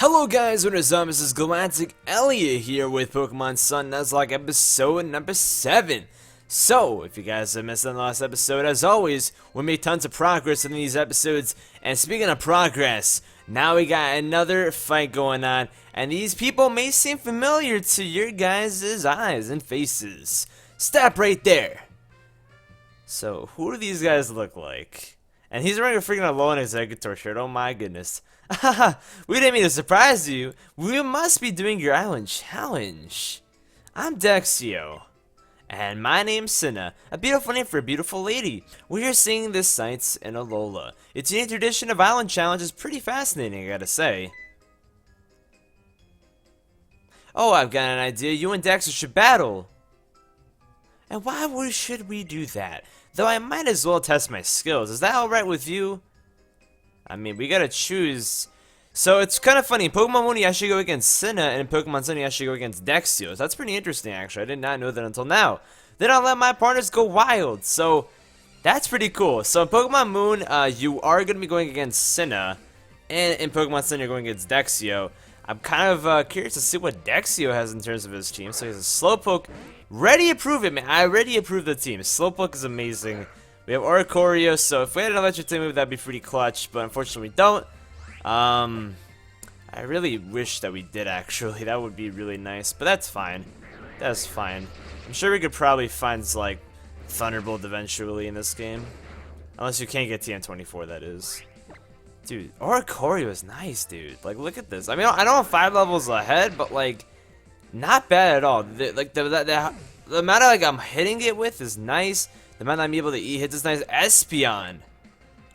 Hello guys, what is up? This is GalacticElliot here with Pokemon Sun Nuzlocke episode number 7. So, if you guys have missed the last episode, as always, we made tons of progress in these episodes. And speaking of progress, now we got another fight going on. And these people may seem familiar to your guys' eyes and faces. Stop right there. So, who do these guys look like? And he's wearing a freaking ALOLA Executor shirt, oh my goodness. Haha, we didn't mean to surprise you. We must be doing your island challenge. I'm Dexio. And my name's Cinna, a beautiful name for a beautiful lady. We are seeing this sights in ALOLA. Its unique tradition of island challenge is pretty fascinating, I gotta say. Oh, I've got an idea. You and Dexter should battle. And why should we do that? Though I might as well test my skills. Is that alright with you? I mean, we gotta choose. So it's kind of funny. In Pokemon Moon, you actually go against Cinna, and in Pokemon Sun, you actually go against Dexio. So that's pretty interesting, actually. I did not know that until now. Then I'll let my partners go wild. So that's pretty cool. So in Pokemon Moon, you are gonna be going against Cinna, and in Pokemon Sun, you're going against Dexio. I'm kind of curious to see what Dexio has in terms of his team. So he has a Slowpoke. Ready to approve it, man. I already approve the team. Slowpoke is amazing. We have Oricorio, so if we had an electric type move, that'd be pretty clutch, but unfortunately we don't. I really wish that we did, actually. That would be really nice, but that's fine. That's fine. I'm sure we could probably find, like, Thunderbolt eventually in this game. Unless you can't get TN24, that is. Dude, Oricorio is nice, dude. Like, look at this. I mean, I know I'm 5 levels ahead, but, like, not bad at all. The amount of, like, I'm hitting it with is nice. The amount I'm able to eat hits is nice. Espeon.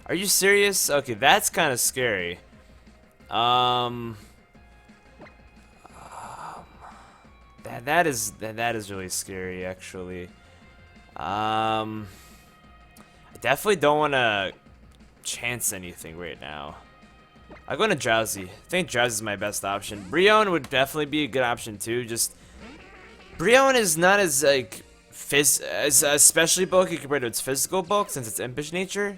Are you serious? Okay, that's kind of scary. That is really scary, actually. I definitely don't want to chance anything right now. I'm going to Drowsy. I think Drowsy is my best option. Brionne would definitely be a good option too. Just Brionne is not as like especially bulky compared to its physical bulk since it's impish nature.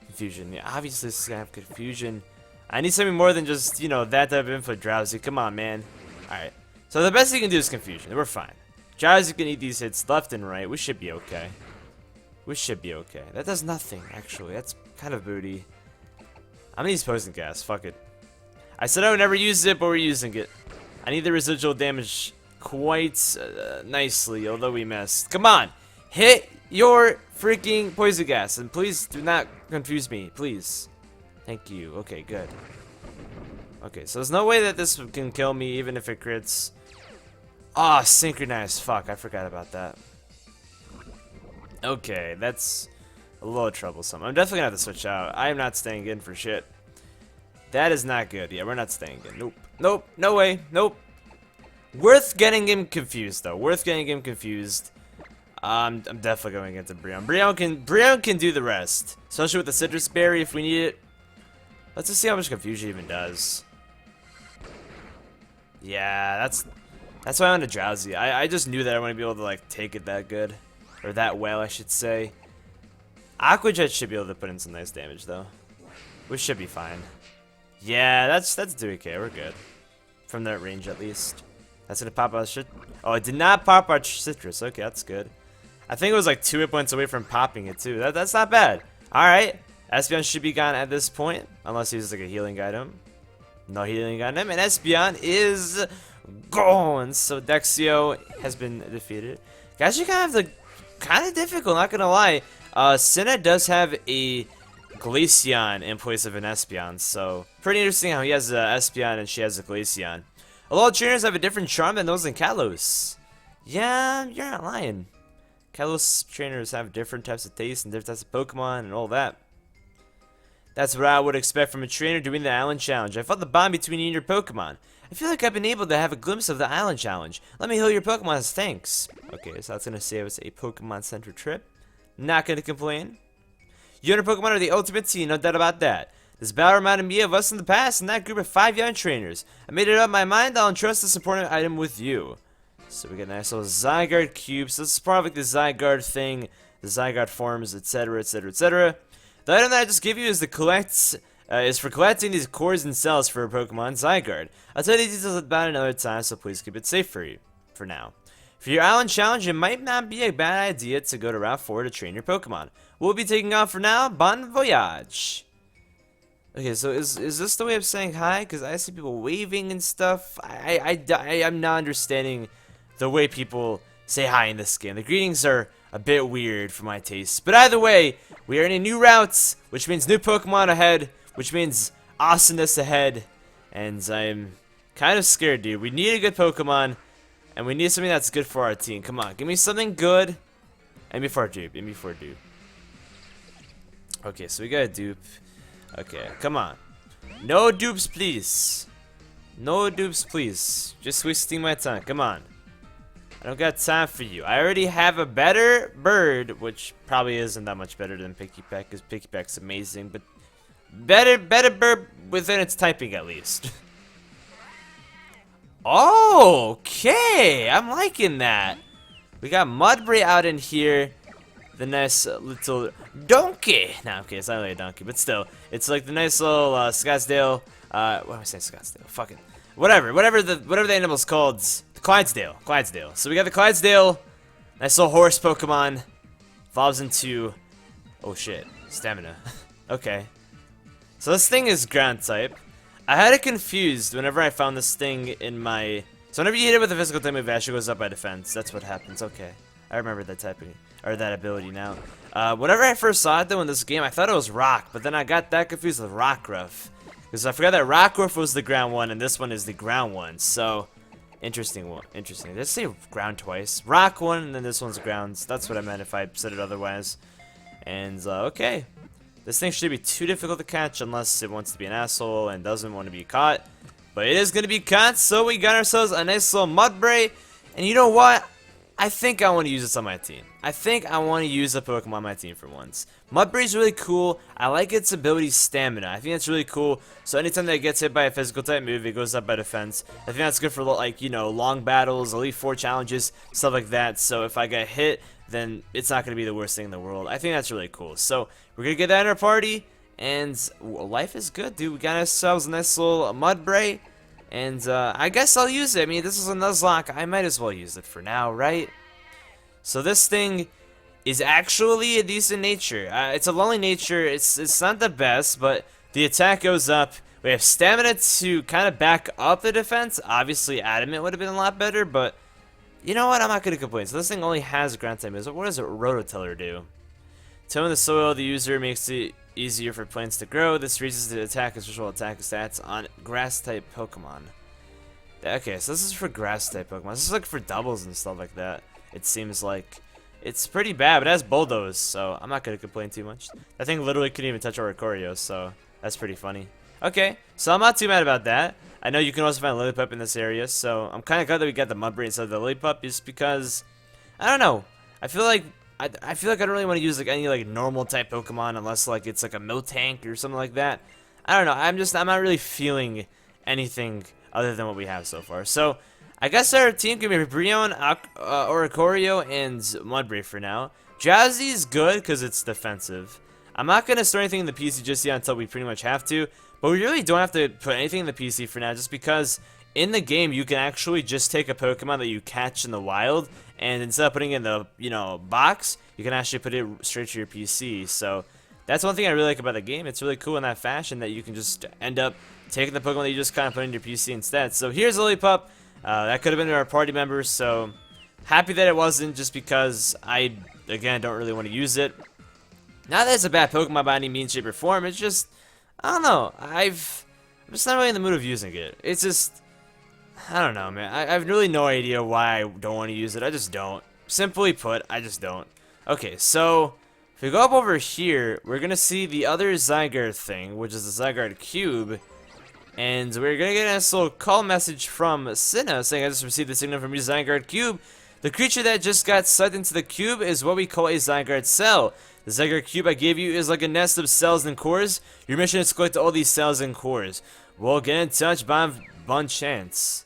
Confusion, yeah, obviously this is gonna have confusion. I need something more than just, you know, that type of input. Drowsy, come on, man. Alright, so the best you can do is confusion. We're fine. Drowsy can eat these hits left and right. We should be okay. We should be okay. That does nothing, actually. That's kind of booty. I'm gonna use Poison Gas. Fuck it. I said I would never use it, but we're using it. I need the residual damage quite nicely, although we missed. Come on, hit your freaking Poison Gas, and please do not confuse me, please. Thank you. Okay, good. Okay, so there's no way that this can kill me, even if it crits. Ah, synchronized. Fuck, I forgot about that. Okay, that's a little troublesome. I'm definitely gonna have to switch out. I am not staying in for shit. That is not good. Yeah, we're not staying in. Nope. Nope. No way. Nope. Worth getting him confused, though. Worth getting him confused. I'm definitely going into Brionne. Brionne can do the rest, especially with the Citrus Berry if we need it. Let's just see how much confusion even does. Yeah, that's why I went to Drowsy. I just knew that I wouldn't be able to like take it that good, or that well, I should say. Aqua Jet should be able to put in some nice damage though. We should be fine. Yeah, that's doing okay. We're good from that range at least. That's gonna pop out shit. Oh, it did not pop out Citrus. Okay, that's good. I think it was like 2 hit points away from popping it too. That's not bad. All right, Espeon should be gone at this point, unless he uses like a healing item. No healing item, and Espeon is gone. So Dexio has been defeated. Guys, you kind of difficult. Not gonna lie. Cinna does have a Glaceon in place of an Espeon, so pretty interesting how he has a Espeon and she has a Glaceon. A lot of trainers have a different charm than those in Kalos. Yeah, you're not lying. Kalos trainers have different types of taste and different types of Pokemon and all that. That's what I would expect from a trainer doing the Island Challenge. I felt the bond between you and your Pokemon. I feel like I've been able to have a glimpse of the Island Challenge. Let me heal your Pokemon as thanks. Okay, so that's going to say it was a Pokemon-centered trip. Not going to complain. You and your Pokemon are the ultimate team, no doubt about that. This battle reminded me of us in the past and that group of 5 young trainers. I made it up in my mind I'll entrust this important item with you. So we get a nice little Zygarde cube. So this is probably the Zygarde thing, the Zygarde forms, etc, etc, etc. The item that I just gave you is the collect is for collecting these cores and cells for Pokemon Zygarde. I'll tell you the details about it another time, so please keep it safe for you for now. For your island challenge, it might not be a bad idea to go to Route 4 to train your Pokemon. We'll be taking off for now. Bon voyage! Okay, so is this the way of saying hi? Because I see people waving and stuff. I'm not understanding the way people say hi in this game. The greetings are a bit weird for my taste. But either way, we are in a new route, which means new Pokemon ahead, which means awesomeness ahead. And I'm kind of scared, dude. We need a good Pokemon, and we need something that's good for our team. Come on, give me something good. And before dupe, and before dupe. Okay, so we got a dupe. Okay, come on. No dupes, please. No dupes, please. Just wasting my time. Come on. I don't got time for you. I already have a better bird, which probably isn't that much better than Pikipek, because Pikipek's amazing, but better bird within its typing at least. Okay, I'm liking that. We got Mudbray out in here. The nice little donkey. No, okay, it's not really a donkey, but still, it's like the nice little Scottsdale. What am I saying, Scottsdale? Fuck it. Whatever the animal's called. The Clydesdale. So we got the Clydesdale. Nice little horse Pokemon. Evolves into, oh shit, stamina. Okay. So this thing is ground type. I had it confused whenever I found this thing in my. So whenever you hit it with a physical type move, it actually goes up by defense. That's what happens. Okay, I remember that typing. Or that ability now. Whenever I first saw it though in this game, I thought it was Rock, but then I got that confused with Rockruff. Because I forgot that Rockruff was the ground one, and this one is the ground one. So, interesting one. Interesting. Did I say ground twice? Rock one, and then this one's grounds. That's what I meant if I said it otherwise. And, okay. This thing should be too difficult to catch unless it wants to be an asshole and doesn't want to be caught. But it is going to be caught, so we got ourselves a nice little Mudbray. And you know what? I think I want to use this on my team. I think I want to use a Pokemon on my team for once. Mudbray's really cool. I like its ability Stamina. I think that's really cool. So anytime that it gets hit by a physical type move, it goes up by defense. I think that's good for, like, you know, long battles, Elite Four challenges, stuff like that. So if I get hit, then it's not going to be the worst thing in the world. I think that's really cool. So we're going to get that in our party. And life is good, dude. We got ourselves a nice little Mudbray. And I guess I'll use it. I mean, this is a Nuzlocke. I might as well use it for now, right? So this thing is actually a decent nature. It's a lonely nature. It's not the best, but the attack goes up. We have stamina to kind of back up the defense. Obviously, Adamant would have been a lot better, but you know what? I'm not going to complain. So this thing only has ground type moves. What does a Rototiller do? Tilling the soil, the user makes it easier for plants to grow. This raises the attack and special attack stats on grass type Pokemon. Okay, so this is for grass type Pokemon. This is like for doubles and stuff like that. It seems like it's pretty bad, but it has Bulldoze, so I'm not gonna complain too much. That thing literally couldn't even touch our Oricorio, so that's pretty funny. Okay, so I'm not too mad about that. I know you can also find Lillipup in this area, so I'm kind of glad that we got the Mudbray instead of the Lillipup, just because I don't know. I feel like I don't really want to use like any like normal type Pokemon unless like it's like a Miltank or something like that. I don't know. I'm not really feeling anything other than what we have so far. So I guess our team can be Brion, Oricorio, and Mudbray for now. Jazzy is good because it's defensive. I'm not gonna store anything in the PC just yet until we pretty much have to. But we really don't have to put anything in the PC for now, just because in the game you can actually just take a Pokemon that you catch in the wild, and instead of putting it in the, you know, box, you can actually put it straight to your PC. So that's one thing I really like about the game. It's really cool in that fashion that you can just end up taking the Pokemon that you just kind of put in your PC instead. So here's Lillipup. That could have been our party members, so happy that it wasn't, just because I, again, don't really want to use it. Not that it's a bad Pokemon by any means, shape, or form. It's just, I don't know. I'm just not really in the mood of using it. It's just, I don't know, man. I have really no idea why I don't want to use it. I just don't. Simply put, I just don't. Okay, so if we go up over here, we're going to see the other Zygarde thing, which is the Zygarde Cube. And we're going to get a nice little call message from Cinna saying, I just received the signal from your Zygarde Cube. The creature that just got sucked into the cube is what we call a Zygarde cell. The Zygarde Cube I gave you is like a nest of cells and cores. Your mission is to collect all these cells and cores. Well, get in touch, bon chance.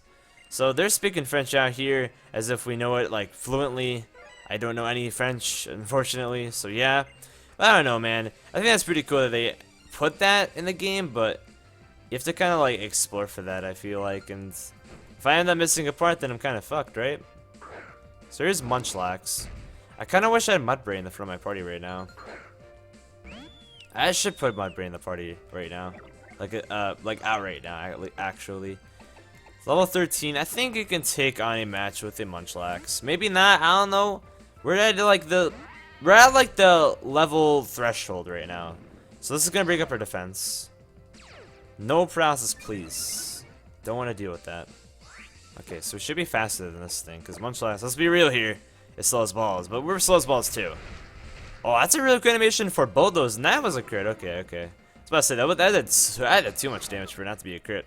So they're speaking French out here as if we know it like fluently. I don't know any French, unfortunately, so yeah. I don't know, man. I think that's pretty cool that they put that in the game, but you have to kind of like explore for that, I feel like, and if I end up missing a part, then I'm kind of fucked, right? So here's Munchlax. I kind of wish I had Mudbray in the front of my party right now. I should put Mudbray in the party right now. Like out right now, actually. Level 13, I think you can take on a match with a Munchlax. Maybe not, I don't know. We're at like the level threshold right now. So this is gonna break up our defense. No paralysis, please. Don't want to deal with that. Okay, so we should be faster than this thing, because Munchlax, let's be real here, is slow as balls, but we're slow as balls too. Oh, that's a really good animation for both those, and that was a crit. Okay, okay. I was about to say, that did too much damage for it not to be a crit.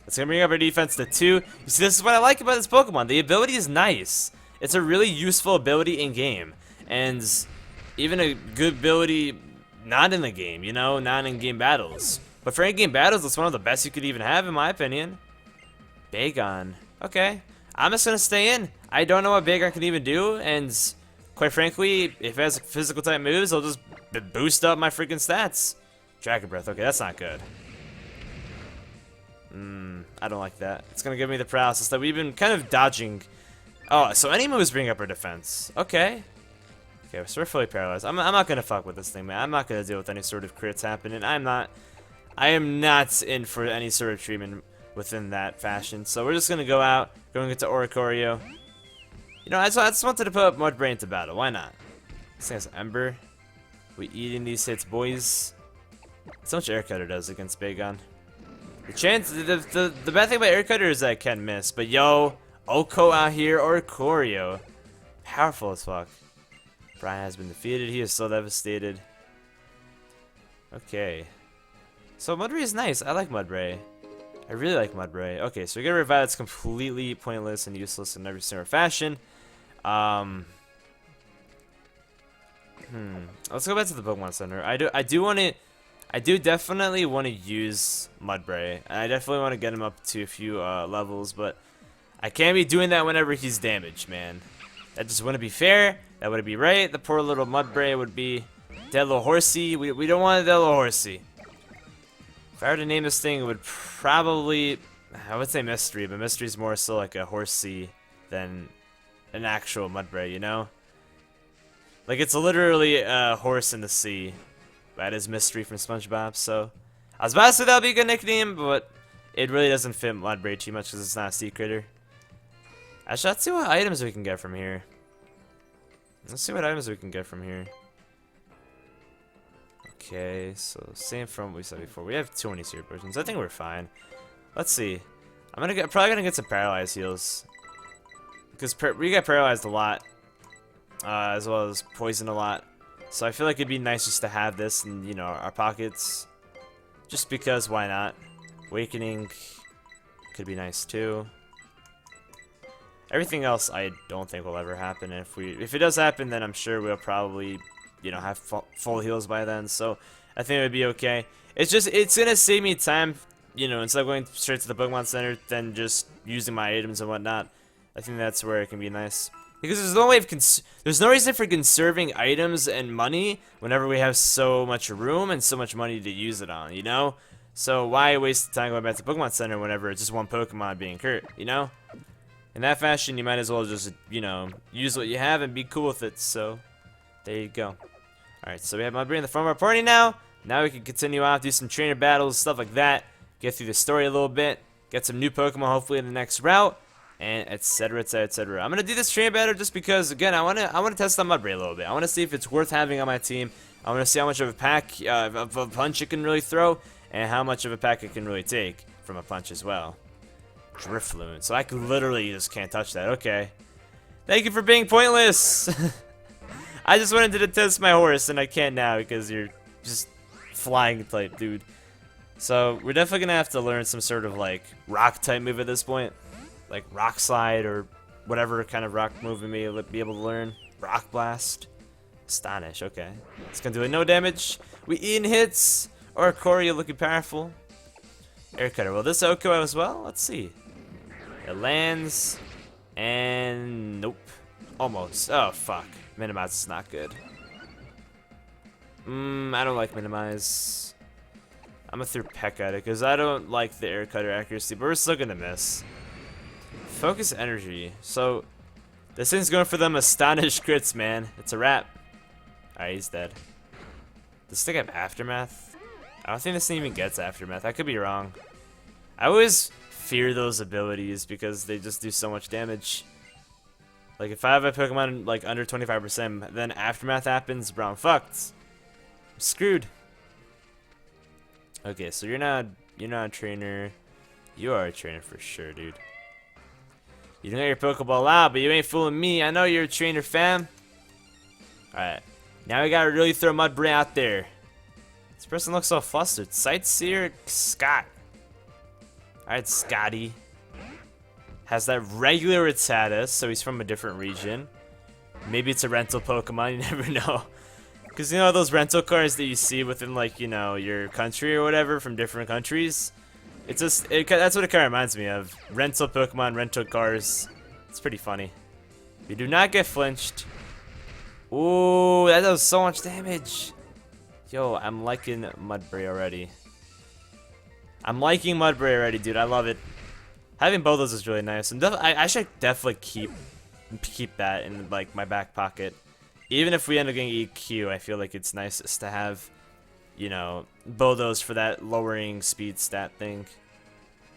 It's going to bring up our defense to 2. You see, this is what I like about this Pokemon. The ability is nice. It's a really useful ability in-game, and even a good ability not in the game, you know, not in game battles. But for in-game battles, it's one of the best you could even have, in my opinion. Bagon. Okay. I'm just going to stay in. I don't know what Bagon can even do, and quite frankly, if it has physical type moves, I'll just boost up my freaking stats. Dragon Breath. Okay, that's not good. I don't like that. It's going to give me the paralysis that we've been kind of dodging. Oh, so any moves bring up our defense. Okay. Okay, so we're fully paralyzed. I'm not going to fuck with this thing, man. I'm not going to deal with any sort of crits happening. I am not in for any sort of treatment within that fashion. So we're just going to go out, going into Oricorio. You know, I just wanted to put Mudbray into battle. Why not? This thing has Ember. We eating these hits, boys. So much Air Cutter does against Bagon. The chance, the bad thing about Air Cutter is that I can miss. But yo, Oko out here, Oricorio. Powerful as fuck. Brian has been defeated. He is so devastated. Okay. So Mudbray is nice. I like Mudbray. I really like Mudbray. Okay, so we get a revive that's completely pointless and useless in every single fashion. Let's go back to the Pokemon Center. I do definitely want to use Mudbray. I definitely want to get him up to a few levels, but I can't be doing that whenever he's damaged, man. That just wouldn't be fair. That wouldn't be right. The poor little Mudbray would be dead little horsey. We don't want a dead little horsey. If I were to name this thing, it would probably, I would say Mystery, but Mystery is more so like a horsey than an actual Mudbray, you know? Like, it's literally a horse in the sea. That is Mystery from SpongeBob, so I was about to say that would be a good nickname, but it really doesn't fit Mudbray too much because it's not a sea critter. Actually, let's see what items we can get from here. Okay, so same from what we said before. We have 20 Super Potions. I think we're fine. Let's see. Probably gonna get some Paralyze heals because we get paralyzed a lot, as well as poison a lot. So I feel like it'd be nice just to have this in, you know, our pockets. Just because, why not? Awakening could be nice too. Everything else I don't think will ever happen. If it does happen, then I'm sure we'll probably, you know, have full heals by then. So I think it would be okay. It's gonna save me time, you know, instead of going straight to the Pokemon Center, then just using my items and whatnot. I think that's where it can be nice. Because there's no reason for conserving items and money whenever we have so much room and so much money to use it on, you know? So why waste time going back to Pokemon Center whenever it's just one Pokemon being hurt, you know? In that fashion, you might as well just, you know, use what you have and be cool with it. So there you go. Alright, so we have Mudbray in the front of our party now. Now we can continue out, do some trainer battles, stuff like that. Get through the story a little bit. Get some new Pokemon hopefully in the next route. And etc, etc, etc. I'm gonna do this trainer battle just because, again, I wanna test on Mudbray a little bit. I wanna see if it's worth having on my team. I wanna see how much of a of a punch it can really throw, and how much of a pack it can really take from a punch as well. Drifloon. So I could literally just can't touch that. Okay. Thank you for being pointless. I just wanted to test my horse, and I can't now because you're just flying type, dude. So we're definitely gonna have to learn some sort of like rock type move at this point. Like Rock Slide or whatever kind of rock move we may be able to learn. Rock Blast. Astonish, okay. It's gonna do no damage. We eating hits. Oricorio looking powerful. Air Cutter. Will this Oko as well? Let's see. It lands. And nope. Almost. Oh, fuck. Minimize is not good. I don't like Minimize. I'm gonna throw Peck at it because I don't like the air cutter accuracy, but we're still gonna miss. Focus energy. So this thing's going for them astonished crits, man. It's a wrap. Alright, he's dead. Does this thing have aftermath? I don't think this thing even gets aftermath. I could be wrong. I always fear those abilities because they just do so much damage. Like if I have a Pokemon like under 25%, then aftermath happens, bro, I'm fucked. I'm screwed. Okay, so you're not a trainer. You are a trainer for sure, dude. You don't got your Pokeball out, but you ain't fooling me. I know you're a trainer, fam. Alright. Now we gotta really throw Mudbray out there. This person looks so flustered. Sightseer Scott. Alright, Scotty. Has that regular Rattata, so he's from a different region. Maybe it's a rental Pokemon, you never know. Because you know those rental cars that you see within, like, you know, your country or whatever from different countries? It's just, that's what it kind of reminds me of. Rental Pokemon, rental cars. It's pretty funny. You do not get flinched. Ooh, that does so much damage. Yo, I'm liking Mudbray already. I'm liking Mudbray already, dude. I love it. Having both those is really nice. And I should definitely keep that in, like, my back pocket. Even if we end up getting EQ, I feel like it's nice to have, you know, Bodos for that lowering speed stat thing.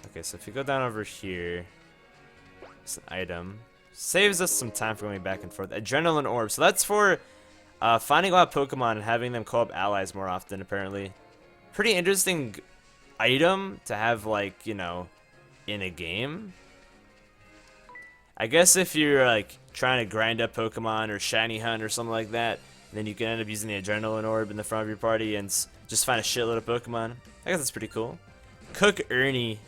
Okay, so if you go down over here, it's an item. Saves us some time for going back and forth. Adrenaline Orb. So that's for finding out Pokemon and having them call up allies more often, apparently. Pretty interesting item to have, like, you know, in a game. I guess if you're, like, trying to grind up Pokemon or shiny hunt or something like that, then you can end up using the Adrenaline Orb in the front of your party and just find a shitload of Pokemon. I guess that's pretty cool. Cook Ernie.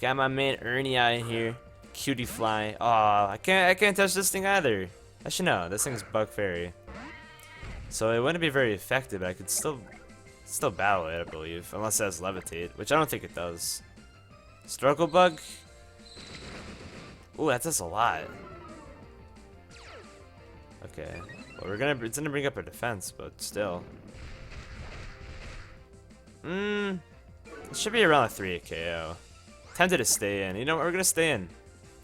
Got my man Ernie out in here. Cutie Fly. Oh, I can't touch this thing either. I should know. This thing's Bug Fairy. So it wouldn't be very effective, but I could still battle it, I believe. Unless it has Levitate, which I don't think it does. Struggle Bug. Ooh, that does a lot. Okay. Well, it's gonna bring up our defense, but still. It should be around a 3 KO. Tempted to stay in. You know what? We're gonna stay in.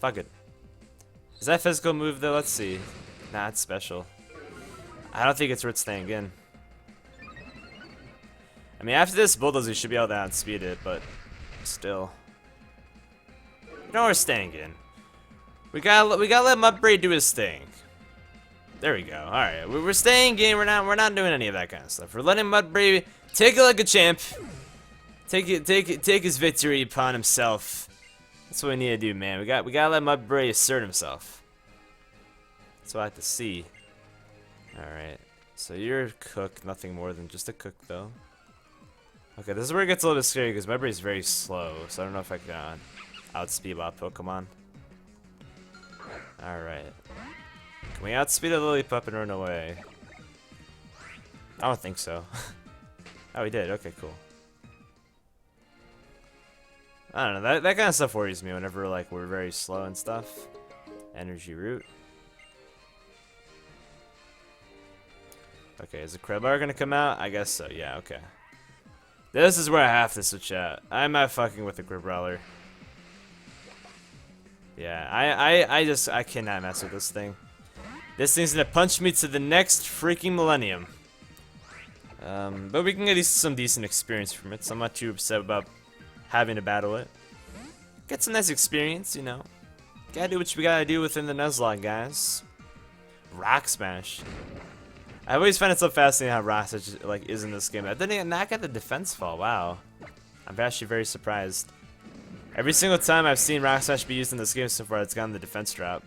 Fuck it. Is that physical move though? Let's see. Nah, it's special. I don't think it's worth staying in. I mean, after this Bulldozer, you should be able to outspeed it, but still. You know, we're staying in. We gotta let Mudbray do his thing. There we go. All right, we're staying in. We're not doing any of that kind of stuff. We're letting Mudbray take it like a champ. Take his victory upon himself. That's what we need to do, man. We gotta let Mudbray assert himself. That's what I have to see. All right. So you're a cook, nothing more than just a cook, though. Okay, this is where it gets a little bit scary because Mudbray's very slow, so I don't know if I can outspeed wild Pokemon. All right. Can we outspeed a Lillipup and run away? I don't think so. Oh, we did. Okay, cool. I don't know. That kind of stuff worries me whenever like we're very slow and stuff. Energy Root. Okay, is the Crabbar gonna come out? I guess so. Yeah. Okay. This is where I have to switch out. I'm not fucking with the Crabrawler. Yeah. I cannot mess with this thing. This thing's gonna punch me to the next freaking millennium. But we can get some decent experience from it, so I'm not too upset about having to battle it. Get some nice experience, you know. Gotta do what we gotta do within the Nuzlocke, guys. Rock Smash. I always find it so fascinating how Rock Smash like is in this game. I didn't not get the defense fall. Wow. I'm actually very surprised. Every single time I've seen Rock Smash be used in this game so far, it's gotten the defense drop.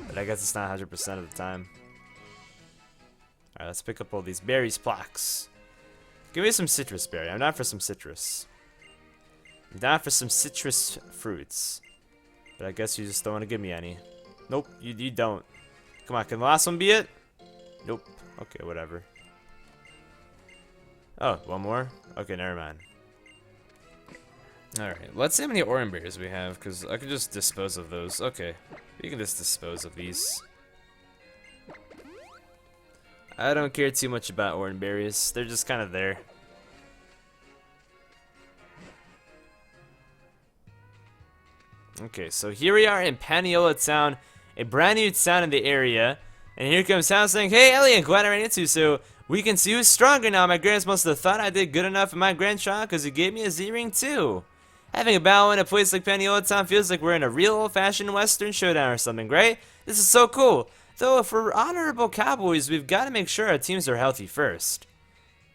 But I guess it's not 100% of the time. Alright, let's pick up all these berries, plaques. Give me some citrus berry. I'm down for some citrus. I'm down for some citrus fruits. But I guess you just don't want to give me any. Nope, you don't. Come on, can the last one be it? Nope. Okay, whatever. Oh, one more? Okay, never mind. Alright, let's see how many orange berries we have, because I could just dispose of those. Okay, we can just dispose of these. I don't care too much about orange berries. They're just kind of there. Okay, so here we are in Paniola Town, a brand new town in the area. And here comes Town saying, "Hey, Elliot, glad I ran into you. So we can see who's stronger now. My grands must have thought I did good enough in my grand trial because he gave me a Z-ring too. Having a battle in a place like Paniola Town feels like we're in a real old-fashioned Western showdown or something, right? This is so cool. Though if we're honorable cowboys, we've got to make sure our teams are healthy first."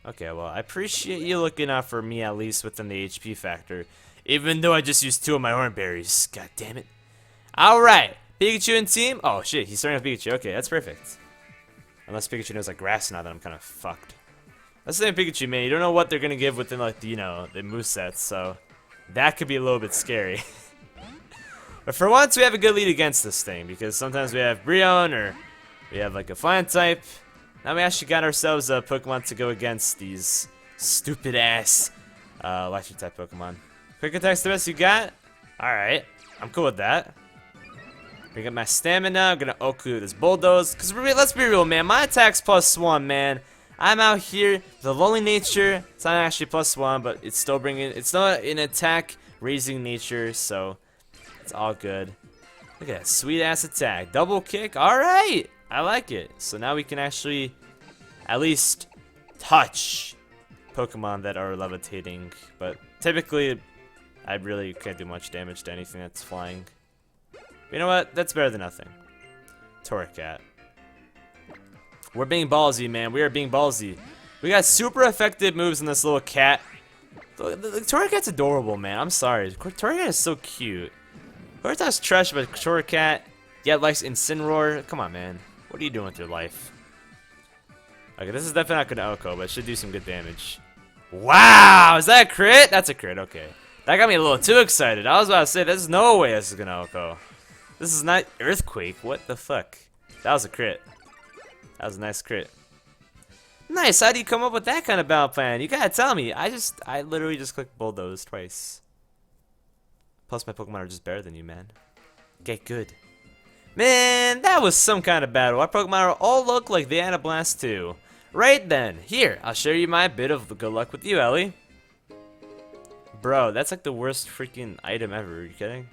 Okay, well, I appreciate you looking out for me at least within the HP factor. Even though I just used 2 of my orange God damn it. Alright, Pikachu and team. Oh shit, he's starting with Pikachu. Okay, that's perfect. Unless Pikachu knows like grass now, then I'm kind of fucked. Let's say Pikachu, man, you don't know what they're gonna give within like the, you know, the movesets, so that could be a little bit scary. But for once, we have a good lead against this thing, because sometimes we have Brionne, or we have like a flying type. Now we actually got ourselves a Pokemon to go against these stupid ass electric type Pokemon. Quick attack's the best you got? Alright, I'm cool with that. Bring up my stamina, I'm gonna Oku this Bulldoze. Because let's be real, man, my attack's +1, man. I'm out here, the lonely nature, it's not actually +1, but it's still bringing, it's not an attack raising nature, so it's all good. Look at that sweet ass attack. Double kick, alright! I like it. So now we can actually at least touch Pokemon that are levitating, but typically I really can't do much damage to anything that's flying. But you know what? That's better than nothing. Torracat. We're being ballsy, man. We are being ballsy. We got super effective moves in this little cat. The Torracat's adorable, man. I'm sorry. Torracat is so cute. Torracat's trash, but Torracat yet likes Incineroar. Come on, man. What are you doing with your life? Okay, this is definitely not gonna Oko, but it should do some good damage. Wow! Is that a crit? That's a crit, okay. That got me a little too excited. I was about to say, there's no way this is gonna Oko. This is not Earthquake. What the fuck? That was a crit. That was a nice crit. Nice, how do you come up with that kind of battle plan? You gotta tell me. I literally just clicked Bulldoze twice. Plus my Pokemon are just better than you, man. Get good. Man, that was some kind of battle. Our Pokemon all look like they had a blast too. Right then, here, I'll share you my bit of good luck with you, Ellie. Bro, that's like the worst freaking item ever. Are you kidding?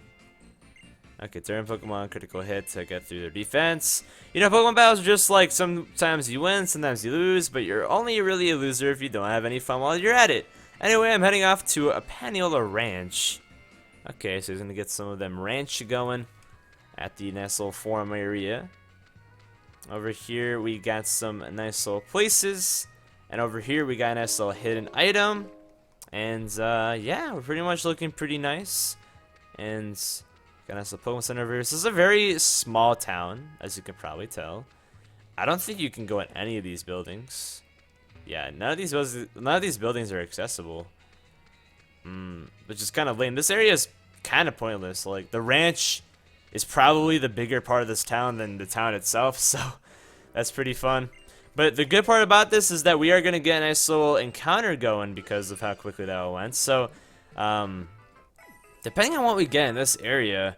Okay, turn Pokemon, critical hit to get through their defense. You know, Pokemon battles are just like sometimes you win, sometimes you lose, but you're only really a loser if you don't have any fun while you're at it. Anyway, I'm heading off to a Paniola Ranch. Okay, so he's gonna get some of them ranch going at the nice little farm area. Over here we got some nice little places, and over here we got a nice little hidden item. And yeah, we're pretty much looking pretty nice. And got a nice little Pokemon Center over here. This is a very small town, as you can probably tell. I don't think you can go in any of these buildings. Yeah, none of these buildings are accessible. Which is kind of lame. This area is kind of pointless. Like, the ranch is probably the bigger part of this town than the town itself, so that's pretty fun. But the good part about this is that we are going to get a nice little encounter going because of how quickly that all went. So, depending on what we get in this area,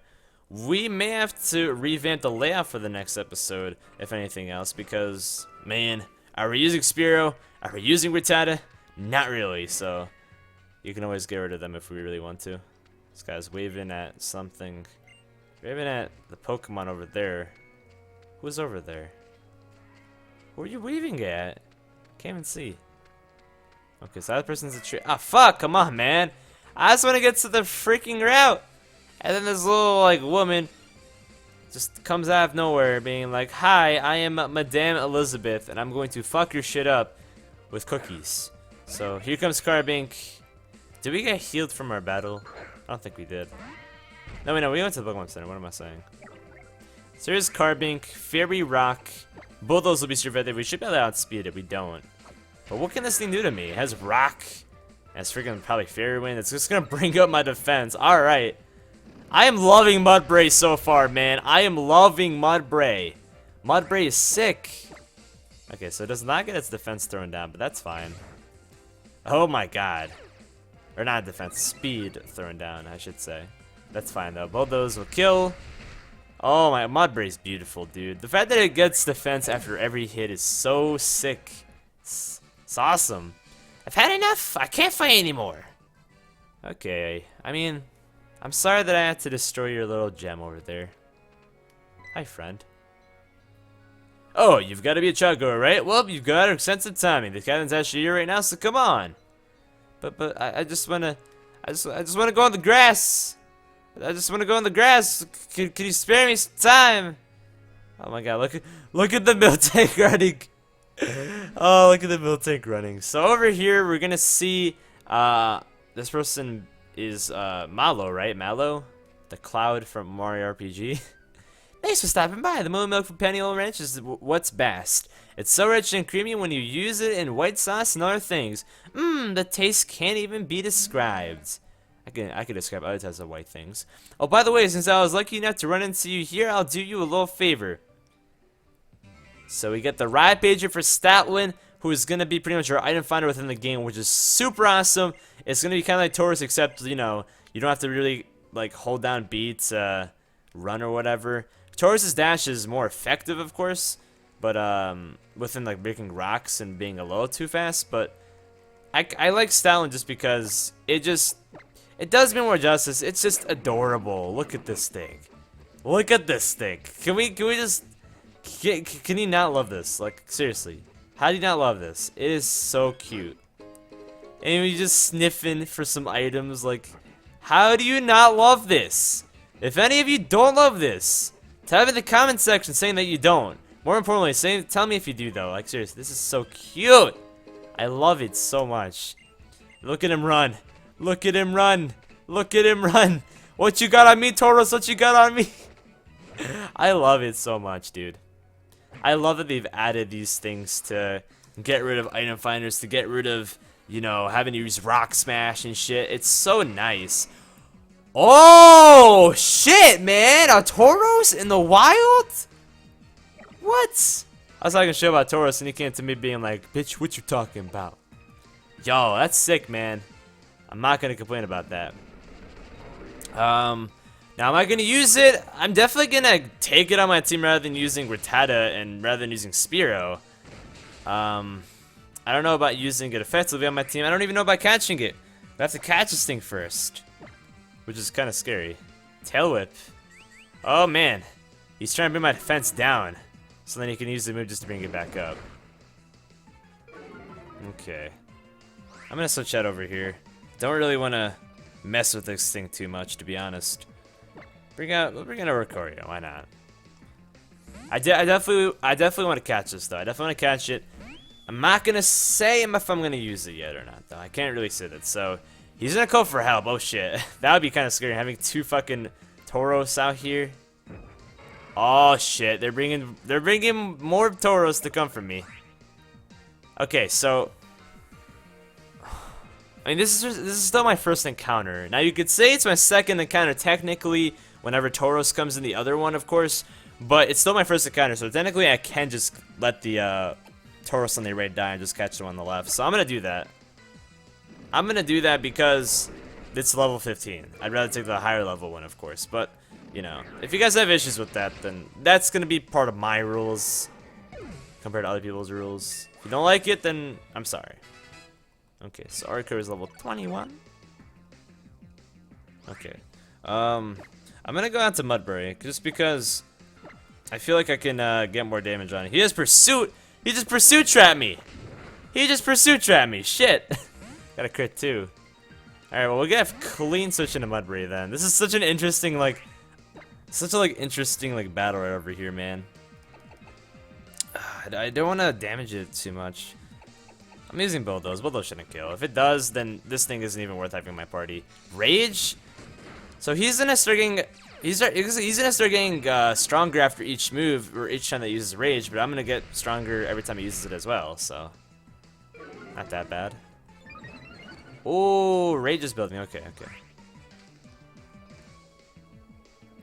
we may have to revamp the layout for the next episode, if anything else, because, man, are we using Spearow? Are we using Rattata? Not really, so you can always get rid of them if we really want to. This guy's waving at something. Waving at the Pokemon over there. Who's over there? Who are you waving at? Can't even see. Okay, so that person's a tree. Ah, fuck! Come on, man! I just want to get to the freaking route! And then this little, like, woman just comes out of nowhere being like, "Hi, I am Madame Elizabeth, and I'm going to fuck your shit up with cookies." So, here comes Carbink. Did we get healed from our battle? I don't think we did. No, wait, no, we went to the Pokemon Center. What am I saying? So here's Carbink, Fairy Rock. Both those will be super effective. We should be able to outspeed it. We don't. But what can this thing do to me? It has Rock. It has freaking probably Fairy Wind. It's just going to bring up my defense. Alright. I am loving Mudbray so far, man. I am loving Mudbray. Mudbray is sick. Okay, so it does not get its defense thrown down, but that's fine. Oh my god. Or not defense, speed thrown down, I should say. That's fine though. Both those will kill. Oh my, Mudbray's beautiful, dude. The fact that it gets defense after every hit is so sick. It's awesome. I've had enough. I can't fight anymore. Okay, I mean, I'm sorry that I had to destroy your little gem over there. Hi, friend. Oh, you've got to be a Chuggo, right? Well, you've got extensive timing. The captain's actually here right now, so come on. But I just wanna, I just wanna go on the grass. I just wanna go on the grass. Can you spare me some time? Oh my God! Look at the milk tank running. Oh, look at the milk tank running. So over here, we're gonna see this person is Mallow, right? Mallow, the cloud from Mario RPG. Thanks for stopping by. The Moo Milk from Pennyole Ranch is what's best. It's so rich and creamy when you use it in white sauce and other things. The taste can't even be described. I could describe other types of white things. Oh, by the way, since I was lucky enough to run into you here, I'll do you a little favor. So we get the Ride Pager for Stoutland, who is going to be pretty much our item finder within the game, which is super awesome. It's going to be kind of like Taurus, except, you know, you don't have to really, like, hold down B to run or whatever. Taurus's dash is more effective, of course, but within like breaking rocks and being a little too fast. But I like Stoutland just because it does me more justice. It's just adorable. Look at this thing. Look at this thing. Can we just can you not love this? Like, seriously, how do you not love this? It is so cute. And we just sniffing for some items. Like, how do you not love this? If any of you don't love this, type in the comment section saying that you don't. More importantly, tell me if you do though. Like, seriously, this is so cute. I love it so much. Look at him run. Look at him run. Look at him run. What you got on me, Taurus? What you got on me? I love it so much, dude. I love that they've added these things to get rid of item finders, to get rid of, you know, having to use rock smash and shit. It's so nice. Oh, shit, man. A Taurus in the wild? What? I was talking shit about Taurus and he came to me being like, bitch, what you talking about? Yo, that's sick, man. I'm not going to complain about that. Now, am I going to use it? I'm definitely going to take it on my team rather than using Rattata and rather than using Spearow. I don't know about using it effectively on my team. I don't even know about catching it. I have to catch this thing first, which is kind of scary. Tail Whip. Oh, man. He's trying to bring my defense down, so then he can use the move just to bring it back up. Okay. I'm going to switch out over here. Don't really want to mess with this thing too much, to be honest. We'll bring in a Ricorio. Why not? I definitely want to catch this, though. I definitely want to catch it. I'm not going to say if I'm going to use it yet or not, though. I can't really say that, so... He's gonna call for help. Oh shit, that would be kind of scary having two fucking Tauros out here. Oh shit, they're bringing more Tauros to come from me. Okay, so I mean this is still my first encounter. Now you could say it's my second encounter technically. Whenever Tauros comes in the other one, of course, but it's still my first encounter. So technically, I can just let the Tauros on the right die and just catch the one on the left. So I'm gonna do that. I'm gonna do that because it's level 15. I'd rather take the higher level one, of course. But, you know, if you guys have issues with that, then that's gonna be part of my rules compared to other people's rules. If you don't like it, then I'm sorry. Okay, so Arco is level 21. Okay. I'm gonna go out to Mudbury just because I feel like I can get more damage on it. He has Pursuit! He just Pursuit trapped me! He just Pursuit trapped me! Shit! Got a crit too. Alright, well, we'll get a clean switch into Mudbury then. This is such an interesting, interesting battle right over here, man. I don't want to damage it too much. I'm using Bulldoze. Bulldoze shouldn't kill. If it does, then this thing isn't even worth having in my party. Rage? So he's gonna start getting... He's gonna start getting stronger after each move, or each time that he uses Rage, but I'm gonna get stronger every time he uses it as well, so... Not that bad. Oh, Rage is building. Okay, okay.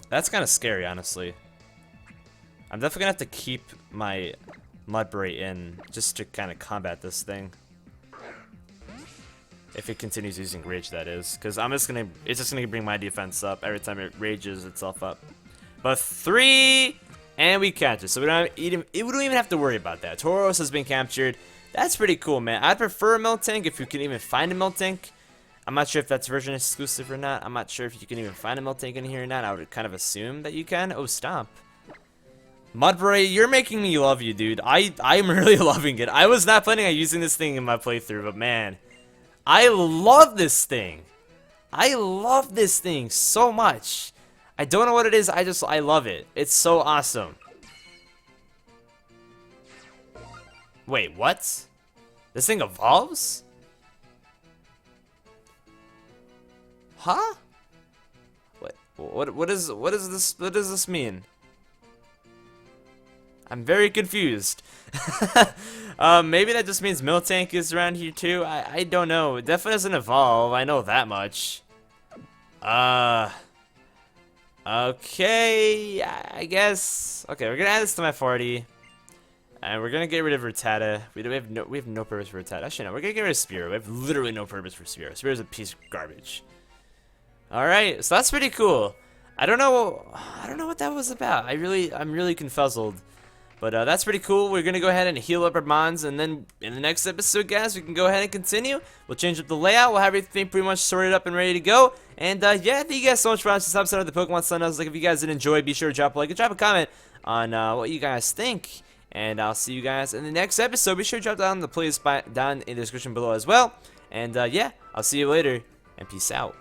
That's kind of scary, honestly. I'm definitely gonna have to keep my Mudbury in just to kind of combat this thing. If it continues using Rage, that is, because it's just gonna bring my defense up every time it rages itself up. But 3, and we catch it, so we don't even have to worry about that. Taurus has been captured. That's pretty cool, man. I'd prefer a Miltank if you can even find a Miltank. I'm not sure if that's version exclusive or not. I'm not sure if you can even find a Miltank in here or not. I would kind of assume that you can. Oh, stop. Mudbray, you're making me love you, dude. I'm really loving it. I was not planning on using this thing in my playthrough, but man, I love this thing. I love this thing so much. I don't know what it is. I love it. It's so awesome. Wait, what? This thing evolves? Huh? What does this mean? I'm very confused. Maybe that just means Miltank is around here too. I don't know. It definitely doesn't evolve. I know that much. Okay, I guess. Okay, we're gonna add this to my 40, and we're gonna get rid of Rattata. We have no purpose for Rattata. Actually, no, we're gonna get rid of Spearow. We have literally no purpose for Spearow. Spearow's a piece of garbage. All right, so that's pretty cool. I don't know what that was about. I'm really confuzzled. But that's pretty cool. We're going to go ahead and heal up our mons, and then in the next episode, guys, we can go ahead and continue. We'll change up the layout. We'll have everything pretty much sorted up and ready to go. And yeah, thank you guys so much for watching this episode of the Pokemon Sun Nuzlocke. If you guys did enjoy, be sure to drop a like and drop a comment on what you guys think. And I'll see you guys in the next episode. Be sure to drop down the playlist down in the description below as well. And yeah, I'll see you later, and peace out.